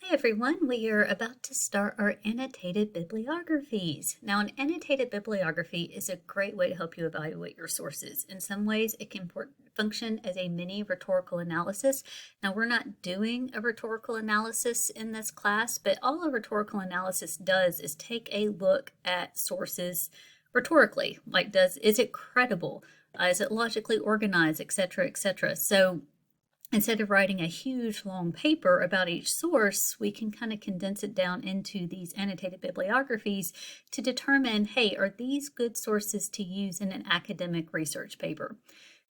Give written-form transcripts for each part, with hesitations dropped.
Hi everyone, we are about to start our annotated bibliographies. Now, an annotated bibliography is a great way to help you evaluate your sources. In some ways, it can function as a mini rhetorical analysis. Now, we're not doing a rhetorical analysis in this class, but all a rhetorical analysis does is take a look at sources rhetorically. Like, is it credible? Is it logically organized, etc., etc.? So instead of writing a huge long paper about each source, we can kind of condense it down into these annotated bibliographies to determine, hey, are these good sources to use in an academic research paper?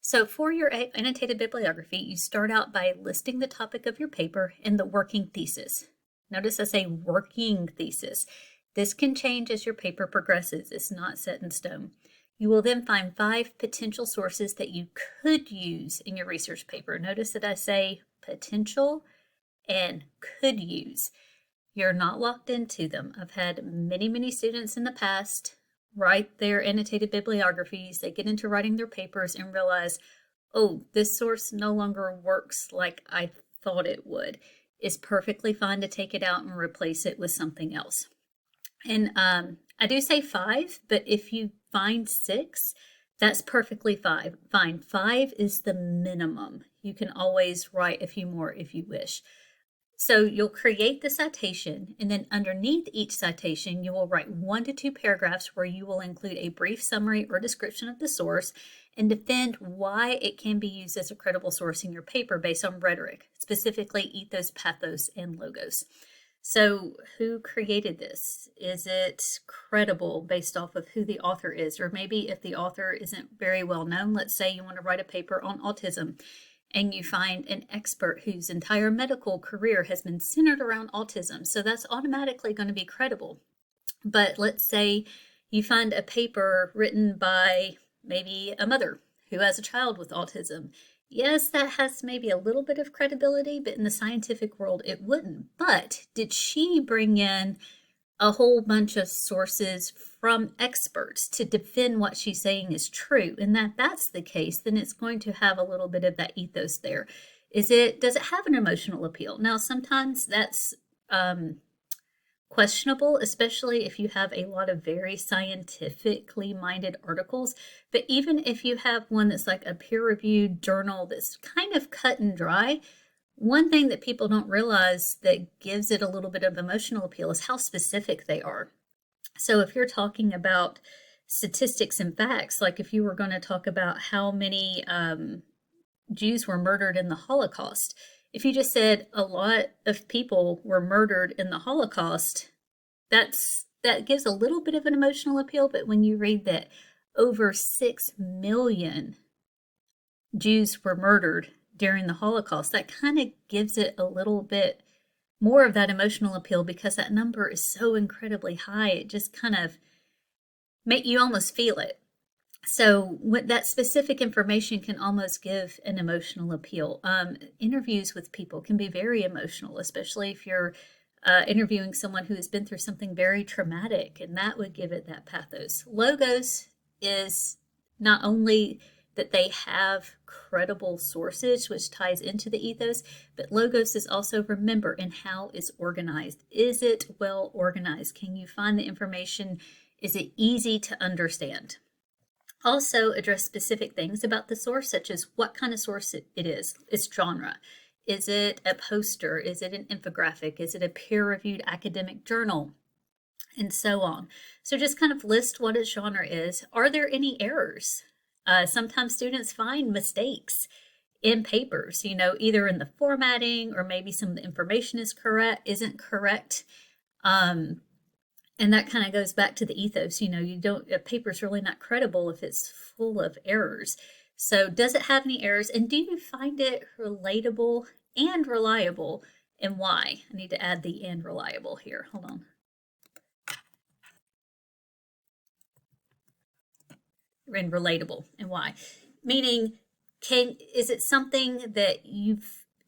So for your annotated bibliography, you start out by listing the topic of your paper and the working thesis. Notice I say working thesis. This can change as your paper progresses. It's not set in stone. You will then find 5 potential sources that you could use in your research paper. Notice that I say potential and could use. You're not locked into them. I've had many students in the past write their annotated bibliographies. They get into writing their papers and realize, oh, this source no longer works like I thought it would. It's perfectly fine to take it out and replace it with something else. And I do say 5, but if you find 6, that's perfectly fine. 5 is the minimum. You can always write a few more if you wish. So you'll create the citation, and then underneath each citation, you will write 1 to 2 paragraphs where you will include a brief summary or description of the source and defend why it can be used as a credible source in your paper based on rhetoric, specifically ethos, pathos, and logos. So who created this? Is it credible based off of who the author is? Or maybe if the author isn't very well known, let's say you want to write a paper on autism and you find an expert whose entire medical career has been centered around autism. So that's automatically going to be credible. But let's say you find a paper written by maybe a mother who has a child with autism. Yes, that has maybe a little bit of credibility, but in the scientific world, it wouldn't. But did she bring in a whole bunch of sources from experts to defend what she's saying is true? And that's the case, then it's going to have a little bit of that ethos there. Does it have an emotional appeal? Now, sometimes that's questionable, especially if you have a lot of very scientifically minded articles. But even if you have one that's like a peer-reviewed journal that's kind of cut and dry, one thing that people don't realize that gives it a little bit of emotional appeal is how specific they are. So if you're talking about statistics and facts, like if you were going to talk about how many Jews were murdered in the Holocaust, if you just said a lot of people were murdered in the Holocaust, that gives a little bit of an emotional appeal. But when you read that over 6 million Jews were murdered during the Holocaust, that kind of gives it a little bit more of that emotional appeal because that number is so incredibly high. It just kind of make you almost feel it. So that specific information can almost give an emotional appeal. Interviews with people can be very emotional, especially if you're interviewing someone who has been through something very traumatic, and that would give it that pathos. Logos is not only that they have credible sources, which ties into the ethos, but logos is also remember and how it's organized. Is it well organized? Can you find the information? Is it easy to understand? Also address specific things about the source, such as what kind of source it is, its genre. Is it a poster? Is it an infographic? Is it a peer-reviewed academic journal? And so on. So just kind of list what its genre is. Are there any errors? Sometimes students find mistakes in papers, either in the formatting or maybe some of the information isn't correct. And that kind of goes back to the ethos. A paper's really not credible if it's full of errors. So does it have any errors? And do you find it relatable and reliable? And why? I need to add the and reliable here. Hold on. And relatable and why? Meaning, is it something that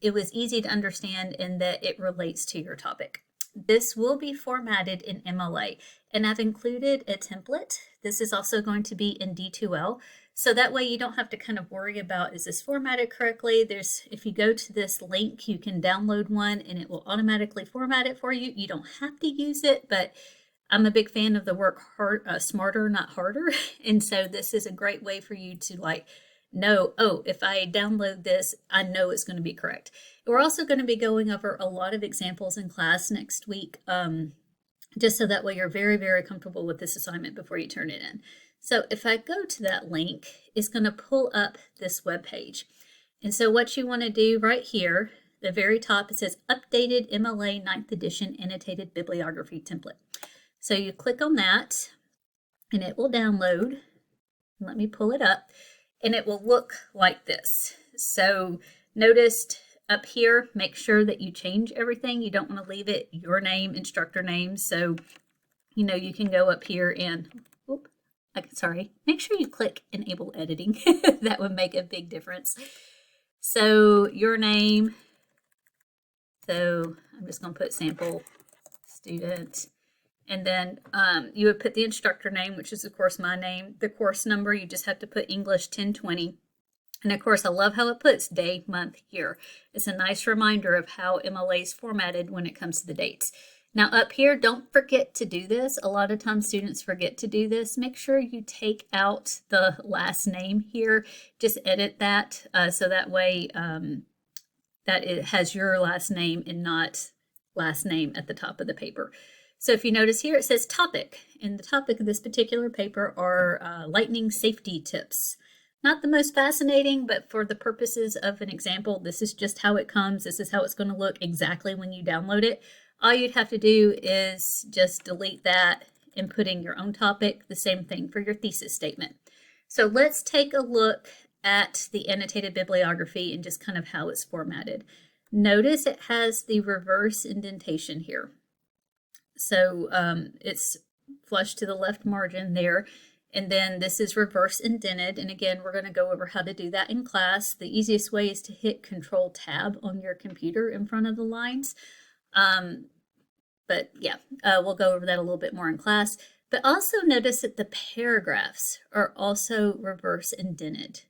it was easy to understand and that it relates to your topic? This will be formatted in MLA, and I've included a template. This is also going to be in D2L. So that way you don't have to kind of worry about, is this formatted correctly? If you go to this link, you can download one and it will automatically format it for you. You don't have to use it, but I'm a big fan of the work smarter, not harder. And so this is a great way for you to like know, oh, if I download this, I know it's going to be correct. We're also going to be going over a lot of examples in class next week, just so that way you're very, very comfortable with this assignment before you turn it in. So if I go to that link, it's going to pull up this web page. And so what you want to do right here, the very top, it says Updated MLA 9th Edition Annotated Bibliography Template. So you click on that and it will download. Let me pull it up and it will look like this. So notice up here, make sure that you change everything. You don't want to leave it your name, instructor name. So, you know, you can go up here and, make sure you click Enable Editing. That would make a big difference. So your name, so I'm just going to put sample student. And then you would put the instructor name, which is, of course, my name. The course number, you just have to put English 1020. And, of course, I love how it puts day, month, year. It's a nice reminder of how MLA is formatted when it comes to the dates. Now, up here, don't forget to do this. A lot of times students forget to do this. Make sure you take out the last name here. Just edit that so that way that it has your last name and not last name at the top of the paper. So if you notice here, it says topic, and the topic of this particular paper are lightning safety tips. Not the most fascinating, but for the purposes of an example, this is just how it comes. This is how it's going to look exactly when you download it. All you'd have to do is just delete that and put in your own topic. The same thing for your thesis statement. So let's take a look at the annotated bibliography and just kind of how it's formatted. Notice it has the reverse indentation here. So it's flush to the left margin there. And then this is reverse indented. And again, we're going to go over how to do that in class. The easiest way is to hit Control Tab on your computer in front of the lines. But yeah, we'll go over that a little bit more in class. But also notice that the paragraphs are also reverse indented.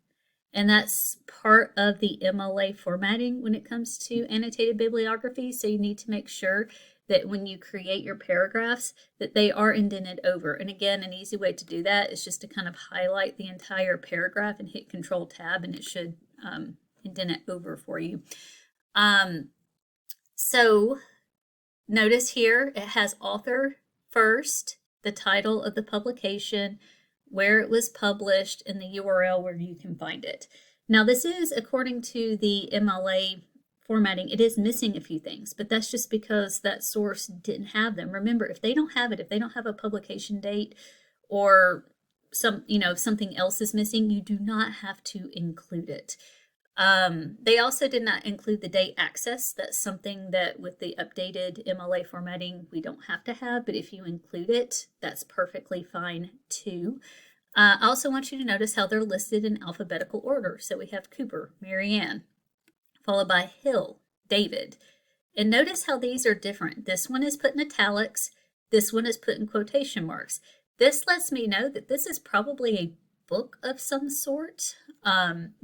And that's part of the MLA formatting when it comes to annotated bibliography. So you need to make sure that when you create your paragraphs, that they are indented over. And again, an easy way to do that is just to kind of highlight the entire paragraph and hit Control Tab, and it should indent it over for you. So notice here, it has author first, the title of the publication, where it was published, and the URL where you can find it. Now this is, according to the MLA formatting, it is missing a few things, but that's just because that source didn't have them. Remember, if they don't have it, if they don't have a publication date or something else is missing, you do not have to include it. They also did not include the date access. That's something that with the updated MLA formatting, we don't have to have, but if you include it, that's perfectly fine too. I also want you to notice how they're listed in alphabetical order. So we have Cooper, Marianne, followed by Hill, David. And notice how these are different. This one is put in italics. This one is put in quotation marks. This lets me know that this is probably a book of some sort,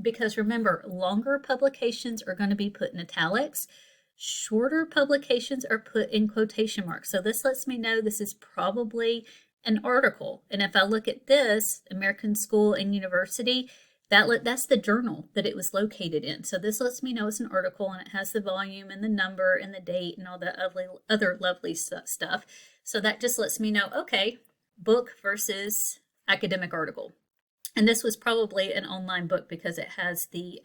because remember, longer publications are going to be put in italics. Shorter publications are put in quotation marks. So this lets me know this is probably an article. And if I look at this, American School and University, that's the journal that it was located in. So this lets me know it's an article, and it has the volume and the number and the date and all that other lovely stuff. So that just lets me know, okay, book versus academic article. And this was probably an online book because it has the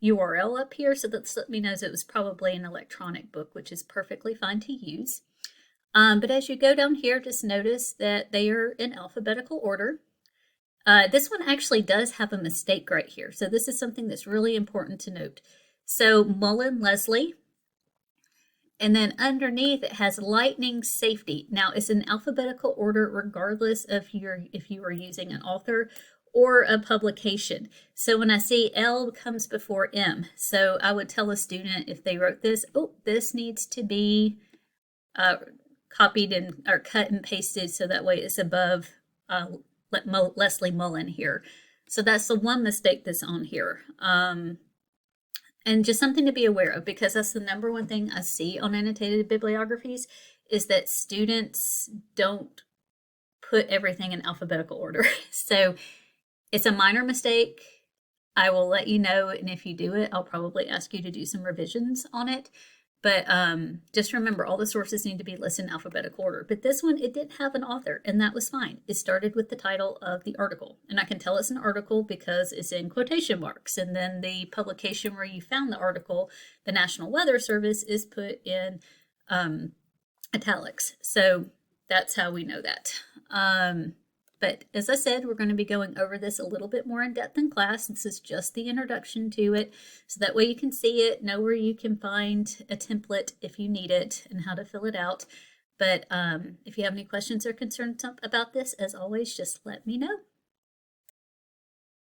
URL up here. So that's let me know it was probably an electronic book, which is perfectly fine to use. But as you go down here, just notice that they are in alphabetical order. This one actually does have a mistake right here. So this is something that's really important to note. So Mullen Leslie, and then underneath it has lightning safety. Now it's in alphabetical order regardless of if you are using an author or a publication. So when I see L comes before M, so I would tell a student if they wrote this, oh, this needs to be copied or cut and pasted so that way it's above Leslie Mullen here. So that's the one mistake that's on here. And just something to be aware of, because that's the number one thing I see on annotated bibliographies, is that students don't put everything in alphabetical order. So it's a minor mistake. I will let you know, and if you do it, I'll probably ask you to do some revisions on it. But just remember, all the sources need to be listed in alphabetical order. But this one, it didn't have an author, and that was fine. It started with the title of the article. And I can tell it's an article because it's in quotation marks. And then the publication where you found the article, the National Weather Service, is put in italics. So that's how we know that. But as I said, we're going to be going over this a little bit more in depth in class. This is just the introduction to it. So that way you can see it, know where you can find a template if you need it, and how to fill it out. But if you have any questions or concerns about this, as always, just let me know.